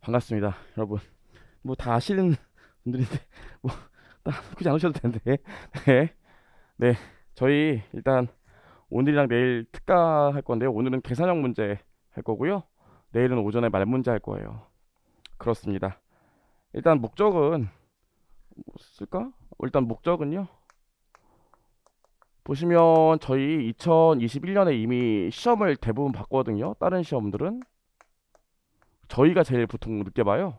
반갑습니다, 여러분. 뭐 다 아시는 분들인데 뭐 굳이 안 오셔도 되는데. 네, 네. 저희 일단 오늘이랑 내일 특가 할 건데요. 오늘은 계산형 문제 할 거고요. 내일은 오전에 말 문제 할 거예요. 그렇습니다. 일단 목적은 뭐 쓸까? 일단 목적은요. 보시면 저희 2021년에 이미 시험을 대부분 봤거든요. 다른 시험들은 저희가 제일 보통 늦게 봐요.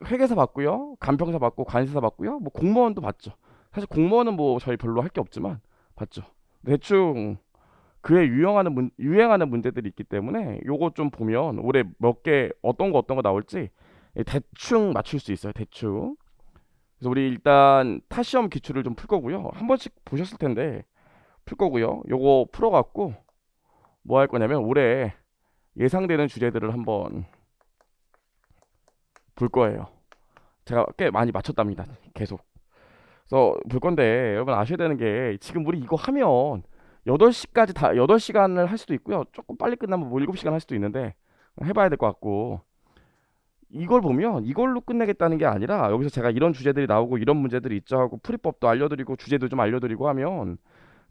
회계사 봤고요, 간평사 봤고, 관세사 봤고요, 뭐 공무원도 봤죠. 사실 공무원은 뭐 저희 별로 할 게 없지만 봤죠. 대충 그에 유행하는 문제들이 있기 때문에 요거 좀 보면 올해 몇 개 어떤 거 나올지 대충 맞출 수 있어요. 대충. 그래서 우리 일단 타시험 기출을 좀 풀 거고요. 한 번씩 보셨을 텐데 풀 거고요. 요거 풀어갖고 뭐 할 거냐면 올해 예상되는 주제들을 한번 볼 거예요. 제가 꽤 많이 맞췄답니다. 계속. 그래서 볼 건데 여러분 아셔야 되는 게 지금 우리 이거 하면 8시까지 다 8시간을 할 수도 있고요. 조금 빨리 끝나면 뭐 7시간 할 수도 있는데 해봐야 될 것 같고, 이걸 보면 이걸로 끝내겠다는 게 아니라 여기서 제가 이런 주제들이 나오고 이런 문제들이 있죠 하고 풀이법도 알려드리고 주제도 좀 알려드리고 하면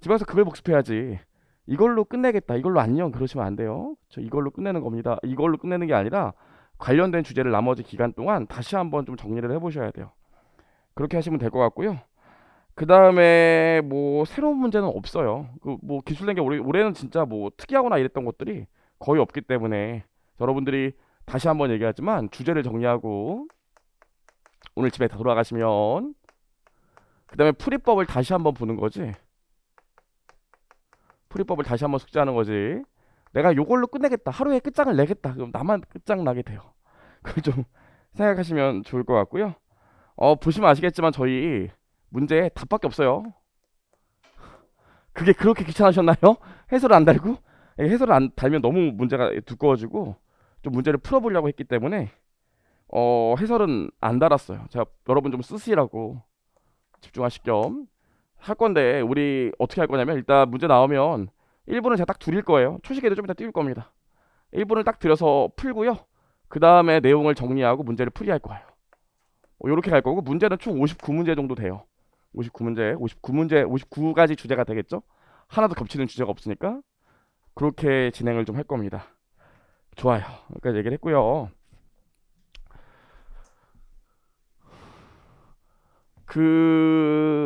집에서 그걸 복습해야지. 이걸로 끝내겠다, 이걸로 안녕 그러시면 안 돼요. 저 이걸로 끝내는 겁니다. 이걸로 끝내는 게 아니라 관련된 주제를 나머지 기간 동안 다시 한번 좀 정리를 해보셔야 돼요. 그렇게 하시면 될 것 같고요. 그 다음에 뭐 새로운 문제는 없어요. 그 뭐 기술된 게 올해는 진짜 뭐 특이하거나 이랬던 것들이 거의 없기 때문에 여러분들이 다시 한번 얘기하지만 주제를 정리하고 오늘 집에 다 돌아가시면 그 다음에 풀이법을 다시 한번 보는 거지. 풀이법을 다시 한번 숙지하는 거지. 내가 요걸로 끝내겠다, 하루에 끝장을 내겠다, 그럼 나만 끝장나게 돼요. 그걸 좀 생각하시면 좋을 것 같고요. 보시면 아시겠지만 저희 문제 답밖에 없어요. 그게 그렇게 귀찮으셨나요? 해설을 안 달고? 해설을 안 달면 너무 문제가 두꺼워지고 좀 문제를 풀어보려고 했기 때문에 해설은 안 달았어요. 제가 여러분 좀 쓰시라고 집중하실 겸 할 건데, 우리 어떻게 할 거냐면 일단 문제 나오면 1분은 제가 딱 드릴 거예요. 초식에도 좀 이따 띄울 겁니다. 1분을 딱 들여서 풀고요. 그 다음에 내용을 정리하고 문제를 풀이할 거예요. 이렇게 갈 거고, 문제는 총 59문제 정도 돼요. 59문제, 59가지 주제가 되겠죠? 하나도 겹치는 주제가 없으니까 그렇게 진행을 좀 할 겁니다. 좋아요. 여기까지 얘기를 했고요.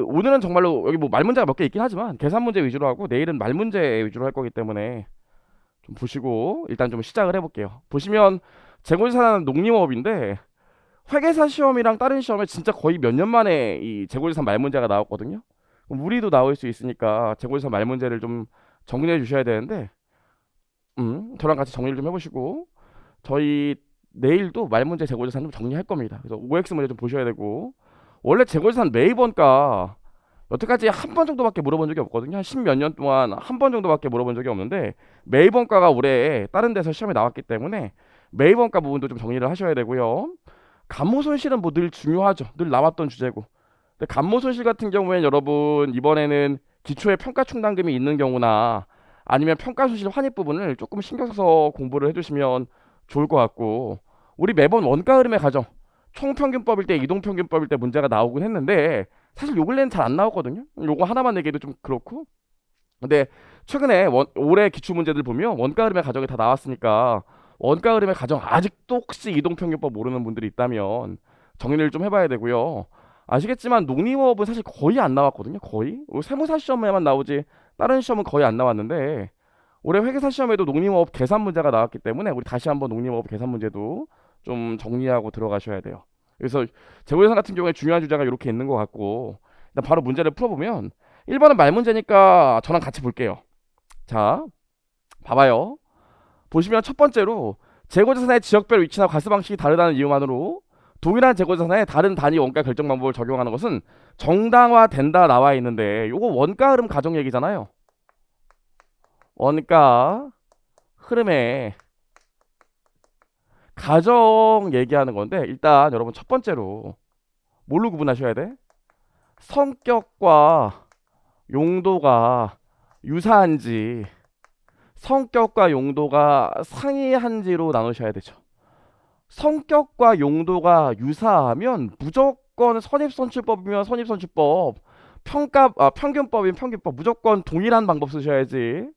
오늘은 정말로 여기 뭐 말문제가 몇 개 있긴 하지만 계산 문제 위주로 하고 내일은 말문제 위주로 할 거기 때문에 좀 보시고 일단 좀 시작을 해볼게요. 보시면 재고지산은 농림업인데 회계사 시험이랑 다른 시험에 진짜 거의 몇 년 만에 이 재고지산 말문제가 나왔거든요. 그럼 우리도 나올 수 있으니까 재고지산 말문제를 좀 정리해 주셔야 되는데, 저랑 같이 정리를 좀 해보시고 저희 내일도 말문제 재고지산 좀 정리할 겁니다. 그래서 OX 문제 좀 보셔야 되고, 원래 재고지산 매번가 여태까지 한 번 정도밖에 물어본 적이 없거든요. 한 10몇 년 동안 한 번 정도밖에 물어본 적이 없는데 매번가가 올해 다른 데서 시험에 나왔기 때문에 매번가 부분도 좀 정리를 하셔야 되고요. 감모손실은 뭐 늘 중요하죠. 늘 나왔던 주제고. 근데 감모손실 같은 경우에는 여러분 이번에는 기초에 평가충당금이 있는 경우나 아니면 평가손실 환입 부분을 조금 신경 써서 공부를 해주시면 좋을 것 같고, 우리 매번 원가 흐름의 가정 총평균법일 때 이동평균법일 때 문제가 나오긴 했는데 사실 요 근래는 잘 안 나왔거든요. 요거 하나만 얘기해도 좀 그렇고, 근데 최근에 올해 기출 문제들 보면 원가 흐름의 가정이 다 나왔으니까 원가 흐름의 가정 아직도 혹시 이동평균법 모르는 분들이 있다면 정리를 좀 해봐야 되고요. 아시겠지만 농림업은 사실 거의 안 나왔거든요. 거의 세무사 시험에만 나오지 다른 시험은 거의 안 나왔는데 올해 회계사 시험에도 농림업 계산 문제가 나왔기 때문에 우리 다시 한번 농림업 계산 문제도 좀 정리하고 들어가셔야 돼요. 그래서 재고예산 같은 경우에 중요한 주제가 이렇게 있는 것 같고, 일단 바로 문제를 풀어보면 1번은 말 문제니까 저랑 같이 볼게요. 자, 봐봐요. 보시면 첫 번째로 재고자산의 지역별 위치나 과세 방식이 다르다는 이유만으로 동일한 재고자산에 다른 단위 원가 결정 방법을 적용하는 것은 정당화된다 나와 있는데, 요거 원가 흐름 가정 얘기잖아요. 원가 흐름의 가정 얘기하는 건데, 일단 여러분 첫 번째로 뭘로 구분하셔야 돼? 성격과 용도가 유사한지 성격과 용도가 상이한지로 나누셔야 되죠. 성격과 용도가 유사하면 무조건 선입선출법이면 선입선출법, 평균법이면 평균법, 무조건 동일한 방법 쓰셔야지.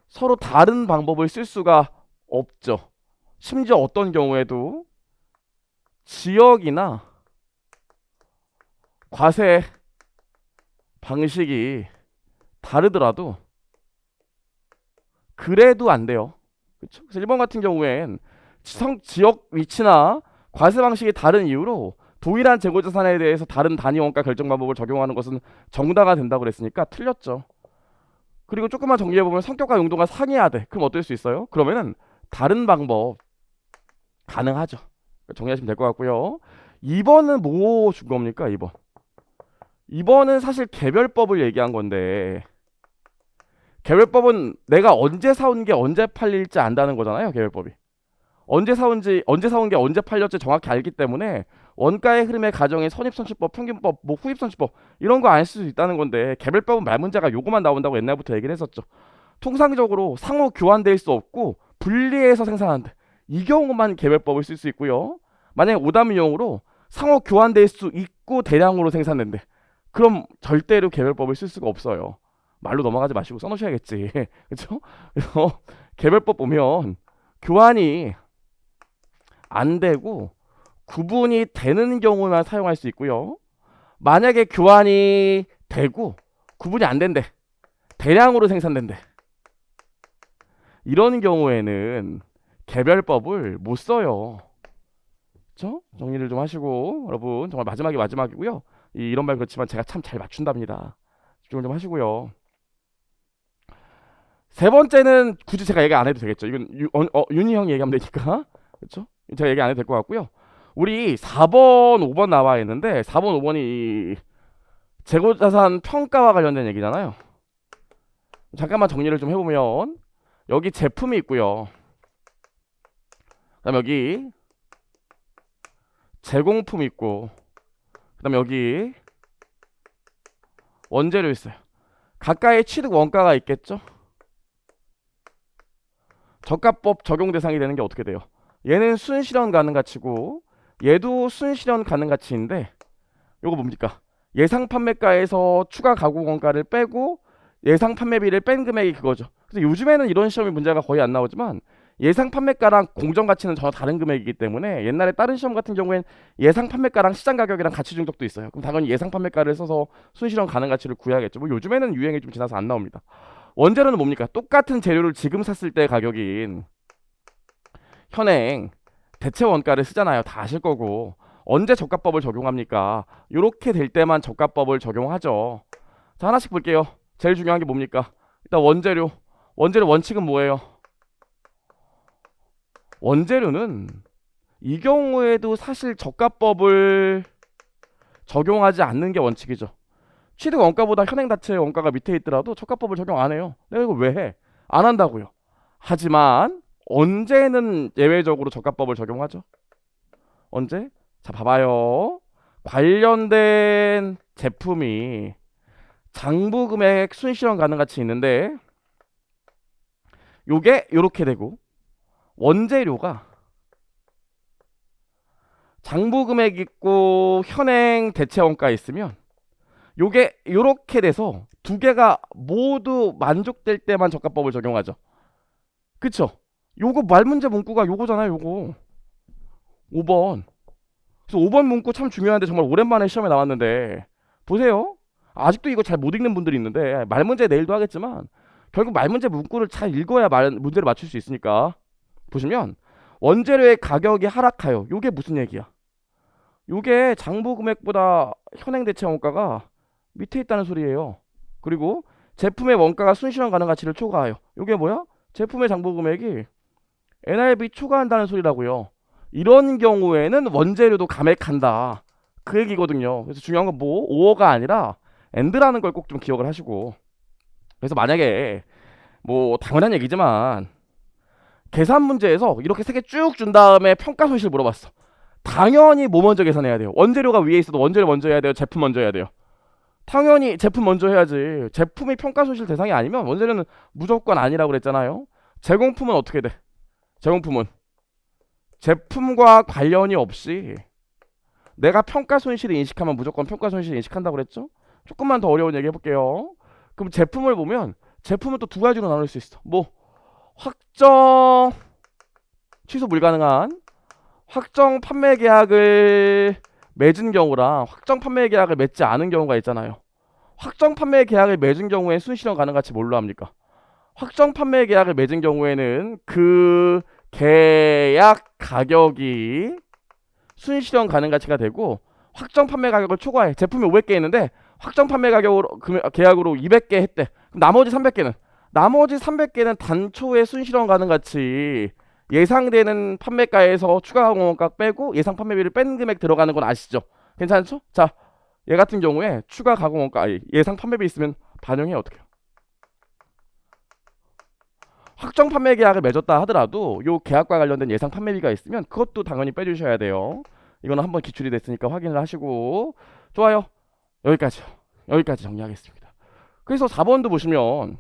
서로 다른 방법을 쓸 수가 없죠. 심지어 어떤 경우에도 지역이나 과세 방식이 다르더라도 그래도 안 돼요. 그렇죠? 그래서 일본 같은 경우엔 지역 위치나 과세 방식이 다른 이유로 동일한 재고자산에 대해서 다른 단위 원가 결정 방법을 적용하는 것은 정당화 된다고 그랬으니까 틀렸죠. 그리고 조금만 정리해보면 성격과 용도가 상이하대. 그럼 어떨 수 있어요? 그러면은 다른 방법 가능하죠. 정리하시면 될 것 같고요. 2번은 뭐 준 겁니까? 2번. 2번은 사실 개별법을 얘기한 건데, 개별법은 내가 언제 사온 게 언제 팔릴지 안다는 거잖아요. 개별법이. 언제 사온 게 언제 팔렸지 정확히 알기 때문에 원가의 흐름의 가정에 선입선출법, 평균법, 뭐 후입선출법 이런 거 안 쓸 수 있다는 건데, 개별법은 말 문제가 요거만 나온다고 옛날부터 얘기를 했었죠. 통상적으로 상호 교환될 수 없고 분리해서 생산한대. 이 경우만 개별법을 쓸 수 있고요. 만약에 오담이용으로 상호 교환될 수 있고 대량으로 생산된대. 그럼 절대로 개별법을 쓸 수가 없어요. 말로 넘어가지 마시고 써놓으셔야겠지. 그렇죠? 그래서 개별법 보면 교환이 안 되고 구분이 되는 경우만 사용할 수 있고요. 만약에 교환이 되고 구분이 안 된대. 대량으로 생산된대. 이런 경우에는 개별법을 못 써요. 그렇죠? 정리를 좀 하시고 여러분 정말 마지막이고요. 이런 말 그렇지만 제가 참 잘 맞춘답니다. 집중을 좀 하시고요. 세 번째는 굳이 제가 얘기 안 해도 되겠죠. 이건 윤희 형이 얘기하면 되니까. 그렇죠? 제가 얘기 안 해도 될 것 같고요. 우리 4번, 5번 나와 있는데 4번, 5번이 재고자산 평가와 관련된 얘기잖아요. 잠깐만 정리를 좀 해보면 여기 제품이 있고요. 그다음 여기 제공품이 있고, 그다음 여기 원재료 있어요. 각각의 취득 원가가 있겠죠. 저가법 적용 대상이 되는 게 어떻게 돼요? 얘는 순실현 가능 가치고 얘도 순실현 가능 가치인데, 요거 뭡니까? 예상 판매가에서 추가 가공 원가를 빼고 예상 판매비를 뺀 금액이 그거죠. 그래서 요즘에는 이런 시험이 문제가 거의 안 나오지만 예상 판매가랑 공정 가치는 전혀 다른 금액이기 때문에 옛날에 다른 시험 같은 경우엔 예상 판매가랑 시장 가격이랑 가치 중독도 있어요. 그럼 당연히 예상 판매가를 써서 순실현 가능 가치를 구해야겠죠. 뭐 요즘에는 유행이 좀 지나서 안 나옵니다. 원재료는 뭡니까? 똑같은 재료를 지금 샀을 때 가격인 현행 대체 원가를 쓰잖아요. 다 아실 거고. 언제 저가법을 적용합니까? 요렇게 될 때만 저가법을 적용하죠. 자, 하나씩 볼게요. 제일 중요한 게 뭡니까? 일단 원재료 원칙은 뭐예요? 원재료는 이 경우에도 사실 저가법을 적용하지 않는 게 원칙이죠. 취득 원가보다 현행 자체 원가가 밑에 있더라도 저가법을 적용 안 해요. 내가 이거 왜 해? 안 한다고요. 하지만 언제는 예외적으로 저가법을 적용하죠? 언제? 자, 봐봐요. 관련된 제품이 장부 금액 순실현 가능 가치 있는데 요게 요렇게 되고 원재료가 장부 금액 있고 현행 대체 원가 있으면 요게 요렇게 돼서 두 개가 모두 만족될 때만 저가법을 적용하죠. 그쵸? 요거 말문제 문구가 요거잖아요. 요거 5번. 그래서 5번 문구 참 중요한데 정말 오랜만에 시험에 나왔는데 보세요. 아직도 이거 잘 못 읽는 분들이 있는데 말문제 내일도 하겠지만 결국 말문제 문구를 잘 읽어야 문제를 맞출 수 있으니까 보시면 원재료의 가격이 하락하여. 요게 무슨 얘기야? 요게 장부 금액보다 현행 대체 원가가 밑에 있다는 소리예요. 그리고 제품의 원가가 순실현 가능 가치를 초과하여. 요게 뭐야? 제품의 장부 금액이 NRV 초과한다는 소리라고요. 이런 경우에는 원재료도 감액한다. 그 얘기거든요. 그래서 중요한 건 뭐? 5어가 아니라 AND라는 걸 꼭 좀 기억을 하시고. 그래서 만약에 뭐 당연한 얘기지만 계산 문제에서 이렇게 세 개 쭉 준 다음에 평가 손실 물어봤어. 당연히 뭐 먼저 계산해야 돼요? 원재료가 위에 있어도 원재료 먼저 해야 돼요? 제품 먼저 해야 돼요? 당연히 제품 먼저 해야지. 제품이 평가 손실 대상이 아니면 원재료는 무조건 아니라고 그랬잖아요. 제공품은 어떻게 돼? 제공품은 제품과 관련이 없이 내가 평가 손실을 인식하면 무조건 평가 손실을 인식한다고 그랬죠? 조금만 더 어려운 얘기 해볼게요. 그럼 제품을 보면 제품은 또 두 가지로 나눌 수 있어. 뭐 확정 취소 불가능한 확정 판매 계약을 맺은 경우랑 확정 판매 계약을 맺지 않은 경우가 있잖아요. 확정 판매 계약을 맺은 경우에 순실현 가능 가치 뭘로 합니까? 확정 판매 계약을 맺은 경우에는 그 계약 가격이 순실현 가능 가치가 되고, 확정 판매 가격을 초과해. 제품이 500개 있는데 확정 판매 가격으로 계약으로 200개 했대. 그럼 나머지 300개는 단초에 순실현 가능 가치 예상되는 판매가에서 추가 가공원가 빼고 예상 판매비를 뺀 금액 들어가는 건 아시죠? 괜찮죠? 자, 얘 같은 경우에 추가 가공원가 예상 판매비 있으면 반영해. 어떻게 해요? 확정 판매 계약을 맺었다 하더라도 요 계약과 관련된 예상 판매비가 있으면 그것도 당연히 빼주셔야 돼요. 이거는 한번 기출이 됐으니까 확인을 하시고. 좋아요. 여기까지 정리하겠습니다. 그래서 4번도 보시면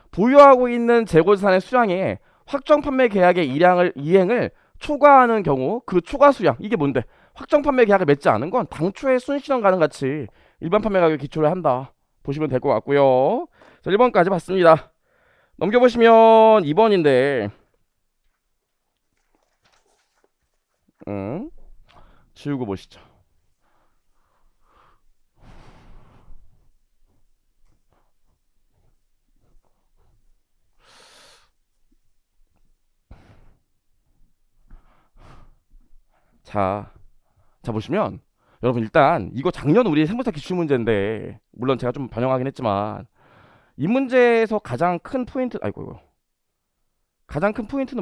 보유하고 있는 재고자산의 수량에 확정 판매 계약의 이행을 초과하는 경우 그 초과 수량, 이게 뭔데? 확정 판매 계약을 맺지 않은 건 당초에 순실현 가능 가치 일반 판매 가격에 기초를 한다 보시면 될 것 같고요. 자, 1번까지 봤습니다. 넘겨보시면 2번인데 지우고 보시죠. 자 보시면 여러분, 일단 이거 작년 우리 세무사 기출 문제인데 물론 제가 좀 반영하긴 했지만 이 문제에서 가장 큰 포인트는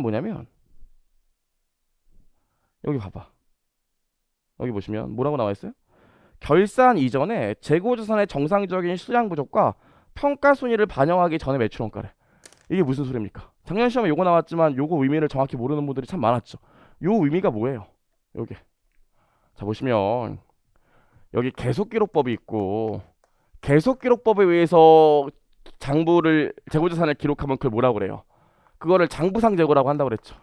뭐냐면 여기 봐봐. 여기 보시면 뭐라고 나와 있어요? 결산 이전에 재고자산의 정상적인 수량 부족과 평가 손해를 반영하기 전에 매출 원가래. 이게 무슨 소리입니까? 작년 시험에 요거 나왔지만 요거 의미를 정확히 모르는 분들이 참 많았죠. 요 의미가 뭐예요? 요게. 자 보시면 여기 계속기록법이 있고, 계속기록법에 의해서 재고자산을 기록하면 그걸 뭐라고 그래요? 그거를 장부상 재고라고 한다고 그랬죠.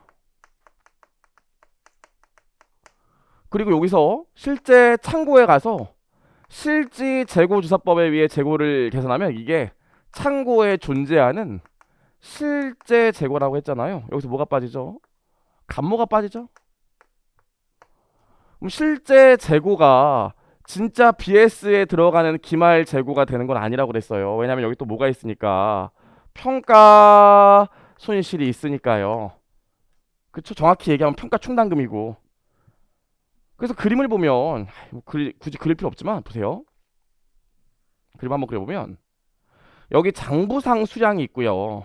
그리고 여기서 실제 창고에 가서 실지 재고주사법에 의해 재고를 계산하면 이게 창고에 존재하는 실제 재고라고 했잖아요. 여기서 뭐가 빠지죠? 감모가 빠지죠? 그럼 실제 재고가 진짜 BS에 들어가는 기말 재고가 되는 건 아니라고 그랬어요. 왜냐면 여기 또 뭐가 있으니까 평가 손실이 있으니까요. 그쵸? 정확히 얘기하면 평가 충당금이고. 그래서 그림을 보면 굳이 그릴 필요 없지만 보세요. 그림 한번 그려보면 여기 장부상 수량이 있고요.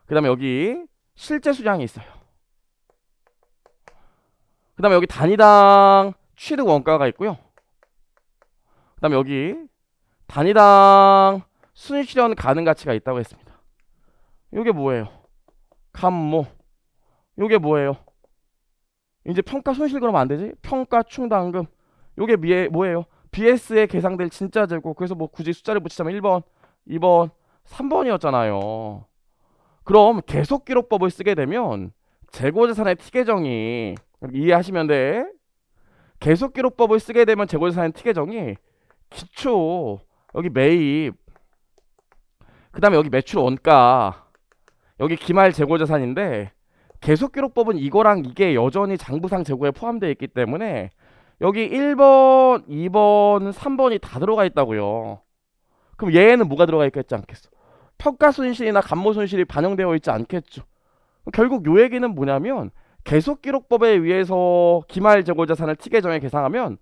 그 다음에 여기 실제 수량이 있어요. 그 다음에 여기 단위당 취득 원가가 있고요. 그 다음에 여기 단위당 순실현 가능 가치가 있다고 했습니다. 이게 뭐예요? 감모. 이게 뭐예요? 이제 평가 손실 그러면 안 되지? 평가 충당금. 이게 뭐예요? BS에 계상될 진짜 재고. 그래서 뭐 굳이 숫자를 붙이자면 1번, 2번, 3번이었잖아요. 그럼 계속기록법을 쓰게 되면 재고자산의 티계정이, 이해하시면 돼. 계속기록법을 쓰게 되면 재고자산의 티계정이 기초, 여기 매입, 그 다음에 여기 매출 원가, 여기 기말 재고자산인데, 계속기록법은 이거랑 이게 여전히 장부상 재고에 포함되어 있기 때문에 여기 1번, 2번, 3번이 다 들어가 있다고요. 그럼 얘는 뭐가 들어가 있겠지 않겠어? 평가 손실이나 감모 손실이 반영되어 있지 않겠죠. 결국 요 얘기는 뭐냐면 계속기록법에 의해서 기말 재고자산을 티계정에 계상하면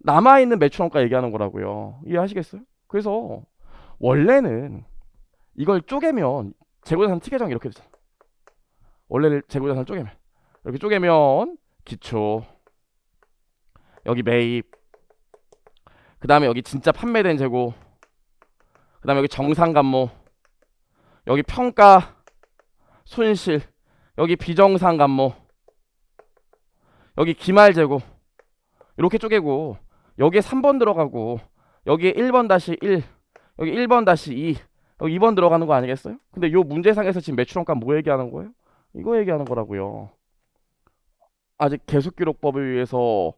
남아있는 매출원가 얘기하는 거라고요. 이해하시겠어요? 그래서 원래는 이걸 쪼개면 재고자산 티계정 이렇게 되잖아. 원래는 재고자산 쪼개면 이렇게 쪼개면 기초, 여기 매입, 그 다음에 여기 진짜 판매된 재고, 그 다음에 여기 정상감모, 여기 평가 손실, 여기 비정상감모, 여기 기말재고, 이렇게 쪼개고 여기에 3번 들어가고 여기에 1번-1, 여기 1번-2, 여기 2번 들어가는 거 아니겠어요? 근데 요 문제상에서 지금 매출원가 뭐 얘기하는 거예요? 이거 얘기하는 거라고요. 아직 계속기록법에 의해서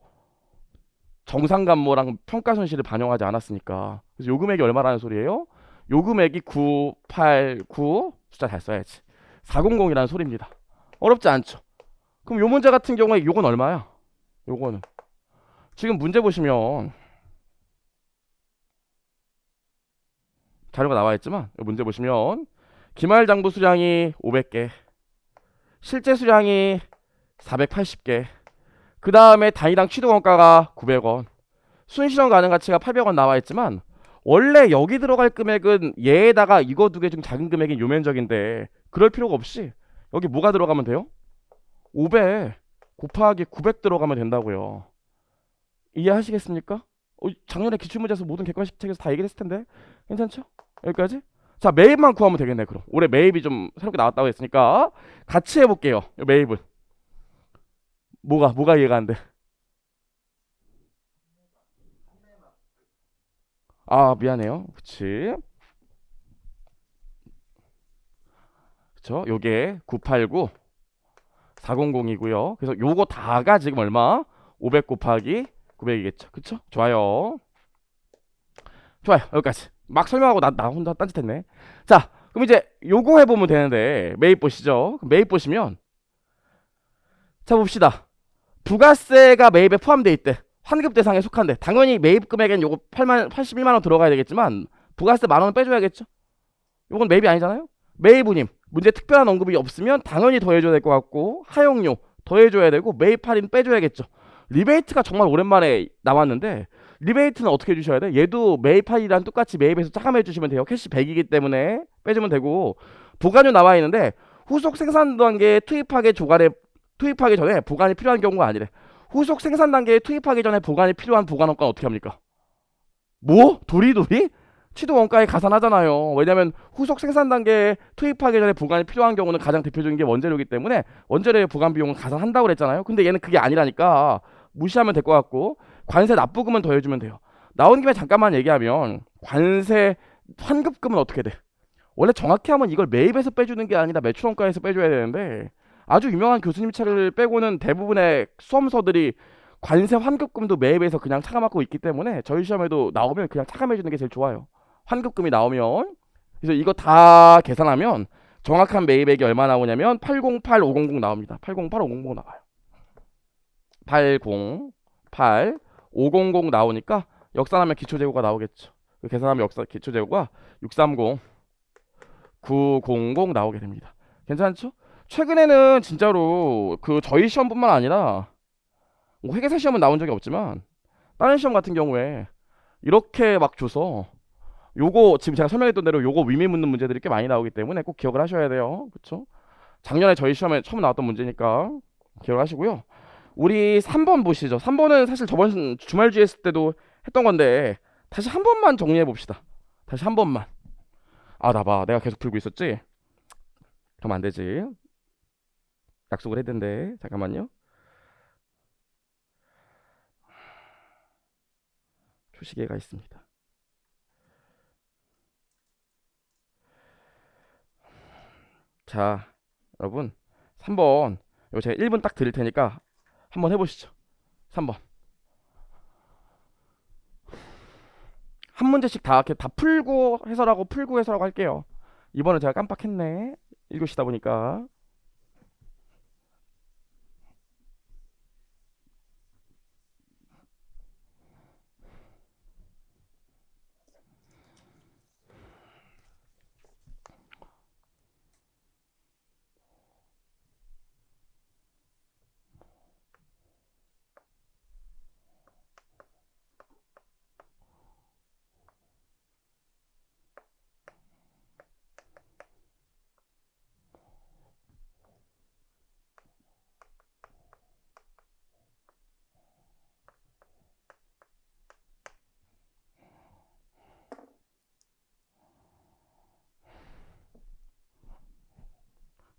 정상감모랑 평가손실을 반영하지 않았으니까. 그래서 요 금액이 얼마라는 소리예요? 요 금액이 989 숫자 잘 써야지. 400이라는 소리입니다. 어렵지 않죠? 그럼 요 문제 같은 경우에 요건 얼마야? 요거는 지금 문제 보시면 자료가 나와 있지만 요 문제 보시면 기말 장부 수량이 500개, 실제 수량이 480개, 그 다음에 단위당 취득 원가가 900원, 순실현 가능 가치가 800원 나와 있지만 원래 여기 들어갈 금액은 얘에다가 이거 두 개 중 작은 금액인 요 면적인데 그럴 필요가 없이 여기 뭐가 들어가면 돼요? 500 곱하기 900 들어가면 된다고요. 이해하시겠습니까? 작년에 기출문제에서 모든 객관식 책에서 다 얘기했을 텐데 괜찮죠? 여기까지? 자, 매입만 구하면 되겠네. 그럼 올해 매입이 좀 새롭게 나왔다고 했으니까 같이 해볼게요. 매입은 뭐가 이해가 안 돼? 아, 미안해요. 그치? 그쵸? 요게 989 400이고요. 그래서 요거 다가 지금 얼마? 500 곱하기 900이겠죠. 그쵸? 좋아요. 좋아요. 여기까지. 막 설명하고 나 혼자 딴짓했네. 자, 그럼 이제 요거 해보면 되는데 매입 보시죠. 매입 보시면 자 봅시다. 부가세가 매입에 포함되어 있대. 환급 대상에 속한데 당연히 매입 금액엔 요거 81만 원 들어가야 되겠지만 부가세 만 원 빼줘야겠죠. 요건 매입이 아니잖아요. 매입운임 문제 특별한 언급이 없으면 당연히 더해줘야 될 것 같고 하용료 더해줘야 되고 매입 할인 빼줘야겠죠. 리베이트가 정말 오랜만에 나왔는데 리베이트는 어떻게 해주셔야 돼? 얘도 매입 할인이랑 똑같이 매입해서 차감해 주시면 돼요. 캐시 100이기 때문에 빼주면 되고 보관료 나와 있는데 후속 생산 단계에 투입하기 전에 보관이 필요한 경우가 아니래. 후속 생산 단계에 투입하기 전에 보관이 필요한 보관원가는 어떻게 합니까? 뭐? 도리도리? 취득 원가에 가산하잖아요. 왜냐면 후속 생산 단계에 투입하기 전에 보관이 필요한 경우는 가장 대표적인 게 원재료이기 때문에 원재료의 보관 비용은 가산한다고 그랬잖아요. 근데 얘는 그게 아니라니까 무시하면 될 것 같고 관세 납부금은 더해주면 돼요. 나온 김에 잠깐만 얘기하면 관세 환급금은 어떻게 돼? 원래 정확히 하면 이걸 매입에서 빼주는 게 아니라 매출원가에서 빼줘야 되는데 아주 유명한 교수님 책을 빼고는 대부분의 수험서들이 관세 환급금도 매입에서 그냥 차감하고 있기 때문에 저희 시험에도 나오면 그냥 차감해주는 게 제일 좋아요. 환급금이 나오면. 그래서 이거 다 계산하면 정확한 매입액이 얼마 나오냐면 808, 500 나옵니다. 808, 500 나와요. 808, 500 나오니까 역산하면 기초재고가 나오겠죠. 계산하면 기초재고가 630, 900 나오게 됩니다. 괜찮죠? 최근에는 진짜로 그 저희 시험뿐만 아니라 뭐 회계사 시험은 나온 적이 없지만 다른 시험 같은 경우에 이렇게 막 줘서 요거 지금 제가 설명했던 대로 요거 위미 묻는 문제들이 꽤 많이 나오기 때문에 꼭 기억을 하셔야 돼요. 그쵸? 작년에 저희 시험에 처음 나왔던 문제니까 기억을 하시고요. 우리 3번 보시죠. 3번은 사실 저번 주말주에 했을 때도 했던 건데 다시 한 번만 정리해 봅시다. 다시 한 번만. 아, 나 봐. 내가 계속 풀고 있었지? 그럼 안 되지. 약속을 했는데 잠깐만요. 초시계가 있습니다. 자, 여러분 3번 이거 제가 1분 딱 드릴 테니까 한번 해보시죠. 3번 한 문제씩 다 이렇게 다 풀고 해설하고 할게요. 이번에 제가 깜빡했네. 1교시다 보니까.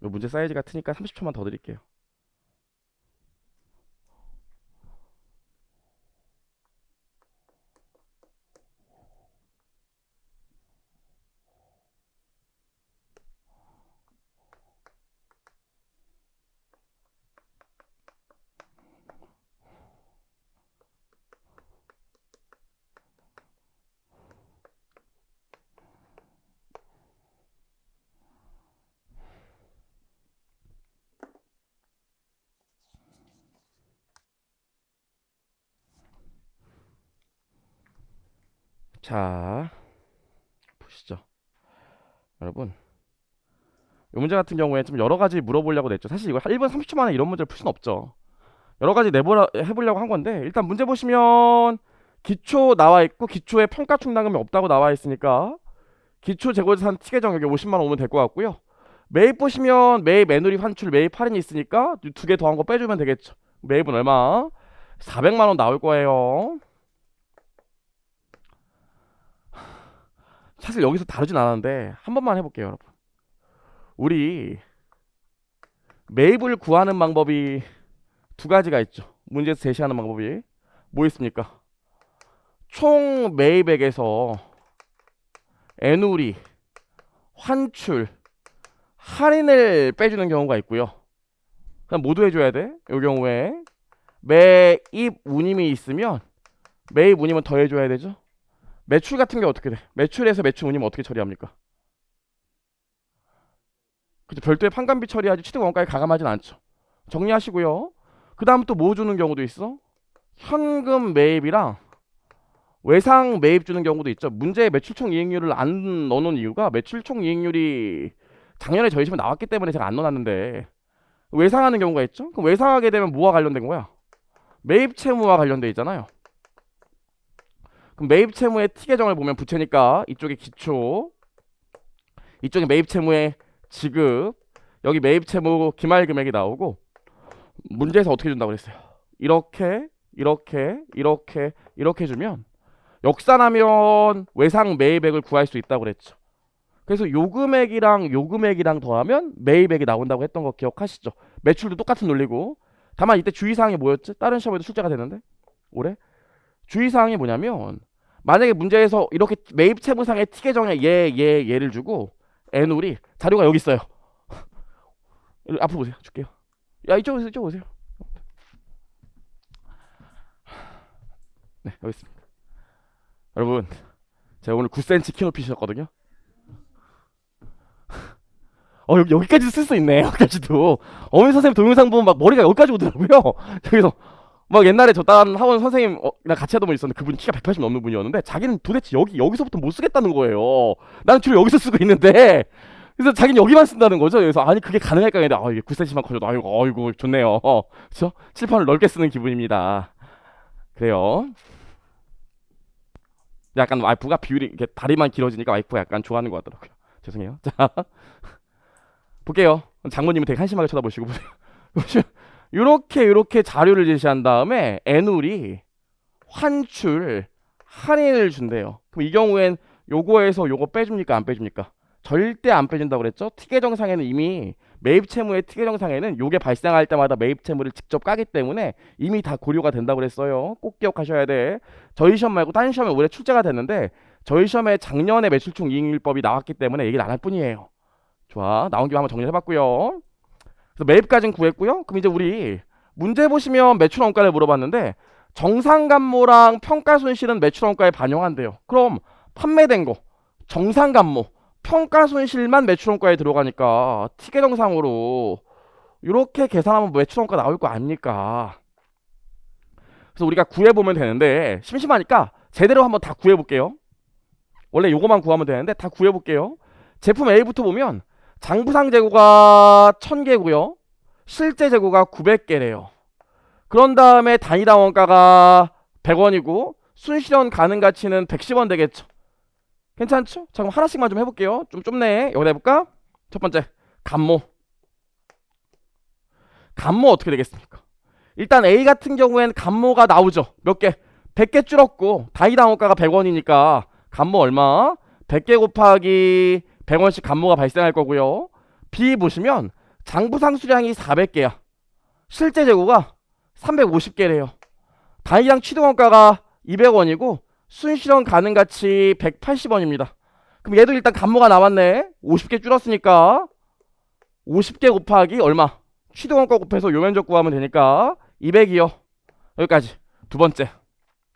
이 문제 사이즈가 크니까 30초만 더 드릴게요. 자, 보시죠. 여러분, 이 문제 같은 경우에 좀 여러 가지 물어보려고 냈죠. 사실 이거 1분 30초 만에 이런 문제를 풀 수는 없죠. 여러 가지 해보려고 한 건데, 일단 문제 보시면 기초 나와 있고 기초에 평가 충당금이 없다고 나와 있으니까 기초 재고자산 티계정 여기 50만 원 오면 될 것 같고요. 매입 보시면 매입 애누리 환출 매입 할인이 있으니까 두 개 더한 거 빼주면 되겠죠. 매입은 얼마? 400만 원 나올 거예요. 사실 여기서 다루진 않았는데 한 번만 해볼게요, 여러분. 우리 매입을 구하는 방법이 두 가지가 있죠. 문제에서 제시하는 방법이 뭐 있습니까? 총 매입액에서 애누리, 환출, 할인을 빼주는 경우가 있고요. 그냥 모두 해줘야 돼. 이 경우에 매입 운임이 있으면 매입 운임은 더 해줘야 되죠. 매출 같은 게 어떻게 돼? 매출에서 매출 운임 어떻게 처리합니까? 그죠? 별도의 판관비 처리하지 취득 원가에 가감하진 않죠. 정리하시고요. 그 다음 또 뭐 주는 경우도 있어? 현금 매입이랑 외상 매입 주는 경우도 있죠. 문제에 매출총 이익률을 안 넣어놓은 이유가 매출총 이익률이 작년에 저희 집에 나왔기 때문에 제가 안 넣어놨는데 외상하는 경우가 있죠. 그럼 외상하게 되면 뭐와 관련된 거야? 매입 채무와 관련돼 있잖아요. 그럼 매입 채무의 T 계정을 보면 부채니까 이쪽에 기초, 이쪽에 매입 채무의 지급, 여기 매입 채무 기말 금액이 나오고 문제에서 어떻게 준다고 그랬어요? 이렇게 이렇게 주면 역산하면 외상 매입액을 구할 수 있다고 그랬죠. 그래서 요 금액이랑 더하면 매입액이 나온다고 했던 거 기억하시죠? 매출도 똑같은 논리고. 다만 이때 주의사항이 뭐였지? 다른 시험에도 출제가 됐는데 올해 주의사항이 뭐냐면 만약에 문제에서 이렇게 매입 채무상의 T 계정에 얘를 주고 애누리 자료가 여기 있어요. 앞으로 보세요. 줄게요. 야, 이쪽 오세요. 네, 여기 있습니다. 여러분, 제가 오늘 9cm 키 높이 셨거든요. 여기까지도 쓸 수 있네. 여기까지도. 어민 선생님 동영상 보면 막 머리가 여기까지 오더라고요. 그래서 막 옛날에 저 다른 학원 선생님 랑 같이 하던 분 있었는데 그분 키가 180 넘는 분이었는데 자기는 도대체 여기서부터 못 쓰겠다는 거예요. 나는 주로 여기서 쓰고 있는데 그래서 자기는 여기만 쓴다는 거죠. 그래서 아니 그게 가능할까 했는데 이게 9cm만 커져도 아이고 좋네요. 그렇죠? 칠판을 넓게 쓰는 기분입니다. 그래요. 약간 와이프가 비율이 이렇게 다리만 길어지니까 와이프가 약간 좋아하는 것 같더라고요. 죄송해요. 자 볼게요. 장모님은 되게 한심하게 쳐다보시고 보세요. 이렇게 자료를 제시한 다음에 애누리, 환출, 할인을 준대요. 그럼 이 경우엔 요거에서 요거 빼줍니까? 안 빼줍니까? 절대 안 빼준다고 그랬죠? T계정상에는 이미 매입 채무의 T계정상에는 요게 발생할 때마다 매입 채무를 직접 까기 때문에 이미 다 고려가 된다고 그랬어요. 꼭 기억하셔야 돼. 저희 시험 말고 다른 시험에 올해 출제가 됐는데 저희 시험에 작년에 매출총 이익률법이 나왔기 때문에 얘기를 안 할 뿐이에요. 좋아, 나온 김에 한번 정리해봤고요. 그래서 매입까지는 구했고요. 그럼 이제 우리 문제 보시면 매출 원가를 물어봤는데 정상감모랑 평가손실은 매출 원가에 반영한대요. 그럼 판매된 거 정상감모 평가손실만 매출 원가에 들어가니까 T계정상으로 이렇게 계산하면 매출 원가 나올 거 아닙니까? 그래서 우리가 구해보면 되는데 심심하니까 제대로 한번 다 구해볼게요. 원래 요거만 구하면 되는데 다 구해볼게요. 제품 A부터 보면 장부상 재고가 1000개고요. 실제 재고가 900개래요. 그런 다음에 단위당 원가가 100원이고 순실현 가능 가치는 110원 되겠죠. 괜찮죠? 자, 그럼 하나씩만 좀 해볼게요. 좀 좁네. 여기다 해볼까? 첫 번째, 감모. 감모 어떻게 되겠습니까? 일단 A 같은 경우에는 감모가 나오죠. 몇 개? 100개 줄었고 단위당 원가가 100원이니까 감모 얼마? 100개 곱하기 100원씩 감모가 발생할 거고요. B 보시면 장부상 수량이 400개야. 실제 재고가 350개래요. 단위당 취득원가가 200원이고 순실현 가능 가치 180원입니다. 그럼 얘도 일단 감모가 나왔네. 50개 줄었으니까 50개 곱하기 얼마? 취득원가 곱해서 요 면적 구하면 되니까 200이요. 여기까지. 두 번째.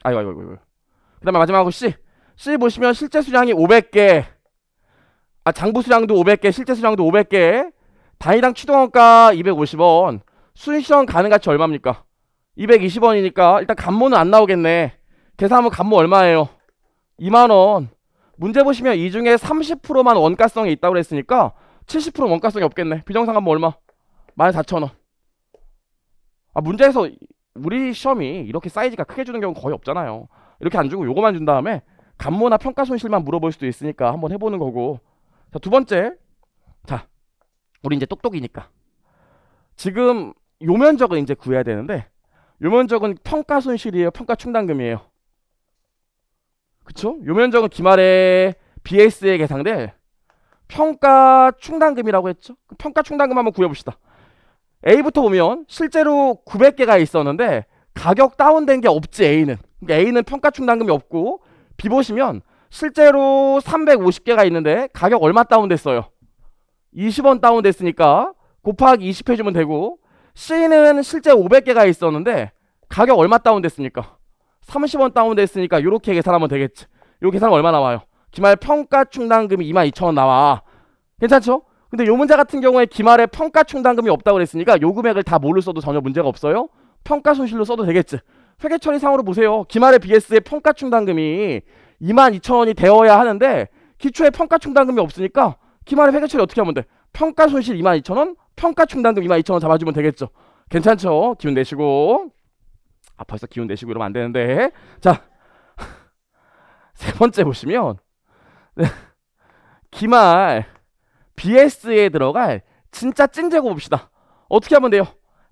아이고. 그 다음에 마지막으로 C. C 보시면 실제 수량이 500개. 장부 수량도 500개, 실제 수량도 500개. 단위당 취득원가 250원. 순실현 가능 가치 얼마입니까? 220원이니까 일단 감모는 안 나오겠네. 계산하면 감모 얼마예요? 2만원. 문제 보시면 이 중에 30%만 원가성이 있다고 그랬으니까 70%는 원가성이 없겠네. 비정상가면 얼마? 14,000원. 문제에서 우리 시험이 이렇게 사이즈가 크게 주는 경우 거의 없잖아요. 이렇게 안 주고 요거만 준 다음에 감모나 평가 손실만 물어볼 수도 있으니까 한번 해보는 거고. 자, 두 번째. 자, 우리 이제 똑똑이니까 지금 요 면적을 이제 구해야 되는데, 요 면적은 평가 손실이에요, 평가 충당금이에요? 그쵸? 요 면적은 기말에 BS에 계상될 평가 충당금이라고 했죠. 평가 충당금 한번 구해봅시다. A부터 보면 실제로 900개가 있었는데 가격 다운된 게 없지. A는 그러니까 A는 평가 충당금이 없고, B 보시면 실제로 350개가 있는데 가격 얼마 다운됐어요? 20원 다운됐으니까 곱하기 20 해주면 되고, C는 실제 500개가 있었는데 가격 얼마 다운됐습니까? 30원 다운됐으니까 이렇게 계산하면 되겠지. 요 계산 얼마 나와요? 기말 평가 충당금이 22,000원 나와. 괜찮죠? 근데 요 문제 같은 경우에 기말에 평가 충당금이 없다고 그랬으니까 요 금액을 다 뭘로 써도 전혀 문제가 없어요. 평가 손실로 써도 되겠지. 회계 처리상으로 보세요. 기말의 BS의 평가 충당금이 22,000원이 되어야 하는데 기초에 평가 충당금이 없으니까 기말의 회계 처리 어떻게 하면 돼? 평가 손실 22,000원, 평가 충당금 22,000원 잡아주면 되겠죠. 괜찮죠? 기운 내시고. 벌써 기운 내시고 이러면 안 되는데. 자, 세 번째 보시면 기말 BS에 들어갈 진짜 찐재고 봅시다. 어떻게 하면 돼요?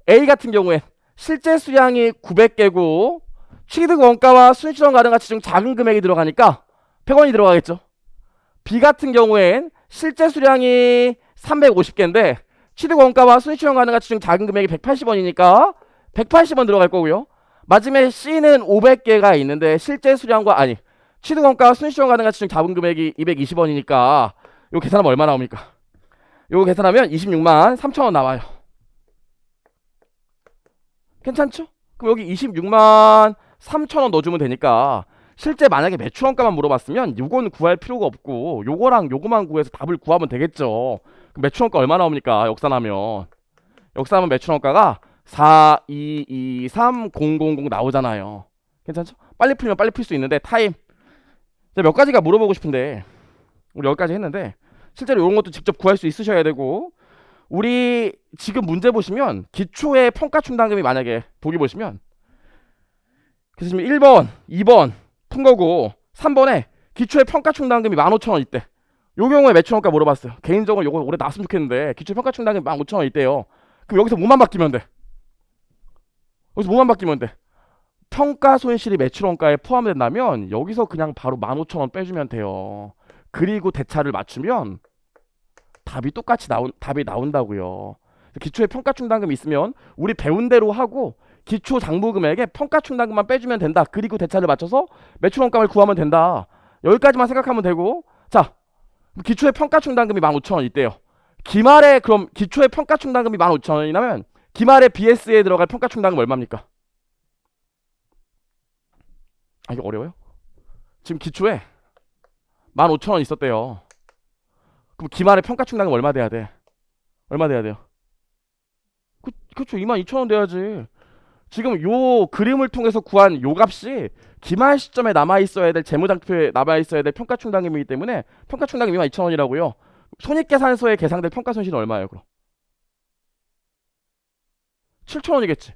A 같은 경우에 실제 수량이 900개고 취득 원가와 순실현 가능가치 중 작은 금액이 들어가니까 100원이 들어가겠죠. B 같은 경우엔 실제 수량이 350개인데 취득 원가와 순실현 가능가치 중 작은 금액이 180원이니까 180원 들어갈 거고요. 마지막에 C는 500개가 있는데 실제 수량과 취득 원가와 순실현 가능가치 중 작은 금액이 220원이니까 이거 계산하면 얼마 나옵니까? 이거 계산하면 26만 3천원 나와요. 괜찮죠? 그럼 여기 26만 3천원 넣어주면 되니까 실제 만약에 매출원가만 물어봤으면 요거는 구할 필요가 없고 요거랑 요거만 구해서 답을 구하면 되겠죠. 그럼 매출원가 얼마 나옵니까? 역산하면 매출원가가 4223000 나오잖아요. 괜찮죠? 빨리 풀면 빨리 풀 수 있는데 타임. 몇 가지가 물어보고 싶은데 우리 여기까지 했는데 실제로 이런 것도 직접 구할 수 있으셔야 되고, 우리 지금 문제 보시면 기초의 평가 충당금이 만약에 보기 보시면 그래서 지금 1번, 2번 푼 거고 3번에 기초의 평가 충당금이 15,000원 있대. 요 경우에 매출원가 물어봤어요. 개인적으로 요거 올해 나왔으면 좋겠는데 기초의 평가 충당금이 15,000원 있대요. 그럼 여기서 뭐만 바뀌면 돼? 평가 손실이 매출원가에 포함된다면 여기서 그냥 바로 15,000원 빼주면 돼요. 그리고 대차를 맞추면 답이 나온다고요. 기초에 평가 충당금이 있으면 우리 배운 대로 하고 기초 장부금액에 평가 충당금만 빼주면 된다. 그리고 대차를 맞춰서 매출원가를 구하면 된다. 여기까지만 생각하면 되고, 자, 기초에 평가 충당금이 15,000원 있대요. 기말에 그럼 기초에 평가 충당금이 15,000원이라면 기말에 BS에 들어갈 평가 충당금 얼마입니까? 이거 어려워요? 지금 기초에 15,000원 있었대요. 그럼 기말에 평가 충당금 얼마 돼야 돼? 얼마 돼야 돼요? 그쵸, 22,000원 돼야지. 지금 요 그림을 통해서 구한 요 값이 기말 시점에 남아있어야 될 재무장표에 남아있어야 될 평가 충당금이기 때문에 평가 충당금 22,000원이라고요. 손익계산서에 계상될 평가 손실은 얼마예요, 그럼? 7,000원이겠지.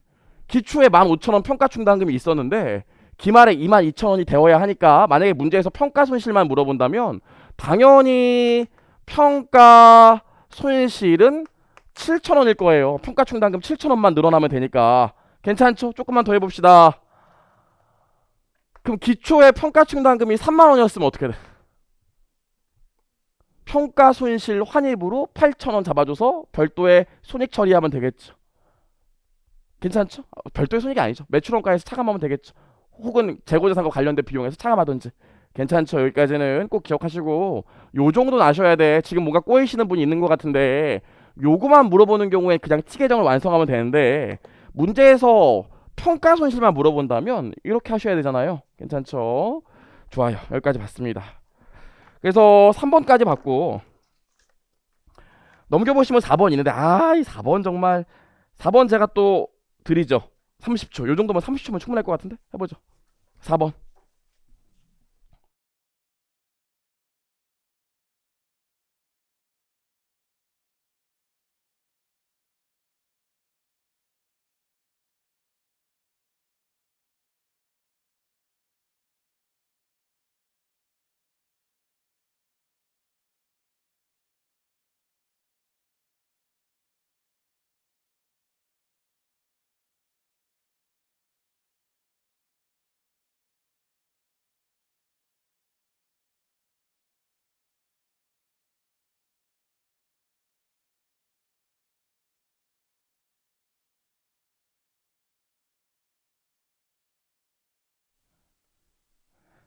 기초에 15,000원 평가 충당금이 있었는데 기말에 22,000원이 되어야 하니까 만약에 문제에서 평가 손실만 물어본다면 당연히 평가 손실은 7,000원일 거예요. 평가 충당금 7,000원만 늘어나면 되니까. 괜찮죠? 조금만 더 해봅시다. 그럼 기초의 평가 충당금이 3만원이었으면 어떻게 돼? 평가 손실 환입으로 8,000원 잡아줘서 별도의 손익 처리하면 되겠죠. 괜찮죠? 별도의 손익이 아니죠. 매출원가에서 차감하면 되겠죠. 혹은 재고자산과 관련된 비용에서 차감하든지. 괜찮죠? 여기까지는 꼭 기억하시고 요 정도는 아셔야 돼. 지금 뭔가 꼬이시는 분이 있는 것 같은데 요거만 물어보는 경우에 그냥 티 계정을 완성하면 되는데 문제에서 평가 손실만 물어본다면 이렇게 하셔야 되잖아요. 괜찮죠? 좋아요. 여기까지 봤습니다. 그래서 3번까지 봤고 넘겨보시면 4번 있는데 이 4번 정말 4번 제가 또 드리죠. 30초. 요 정도면 30초면 충분할 것 같은데 해보죠. 4번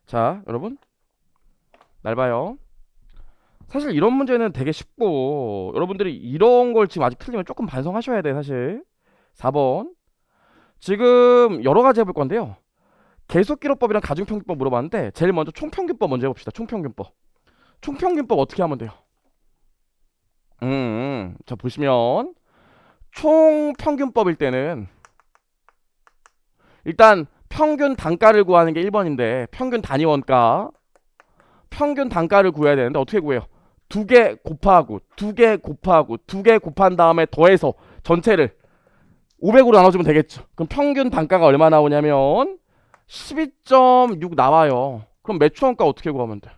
자, 여러분 날 봐요. 사실 이런 문제는 되게 쉽고 여러분들이 이런 걸 지금 아직 틀리면 조금 반성하셔야 돼 사실. 4번 지금 여러 가지 해볼 건데요. 계속기록법이랑 가중평균법 물어봤는데 제일 먼저 총평균법 먼저 해봅시다. 총평균법. 총평균법 어떻게 하면 돼요? 자 보시면 총평균법일 때는 일단 평균 단가를 구하는 게 1번인데 평균 단위 원가 평균 단가를 구해야 되는데 어떻게 구해요? 두 개 곱하고 두 개 곱하고 두 개 곱한 다음에 더해서 전체를 500으로 나눠주면 되겠죠. 그럼 평균 단가가 얼마 나오냐면 12.6 나와요. 그럼 매출 원가 어떻게 구하면 돼?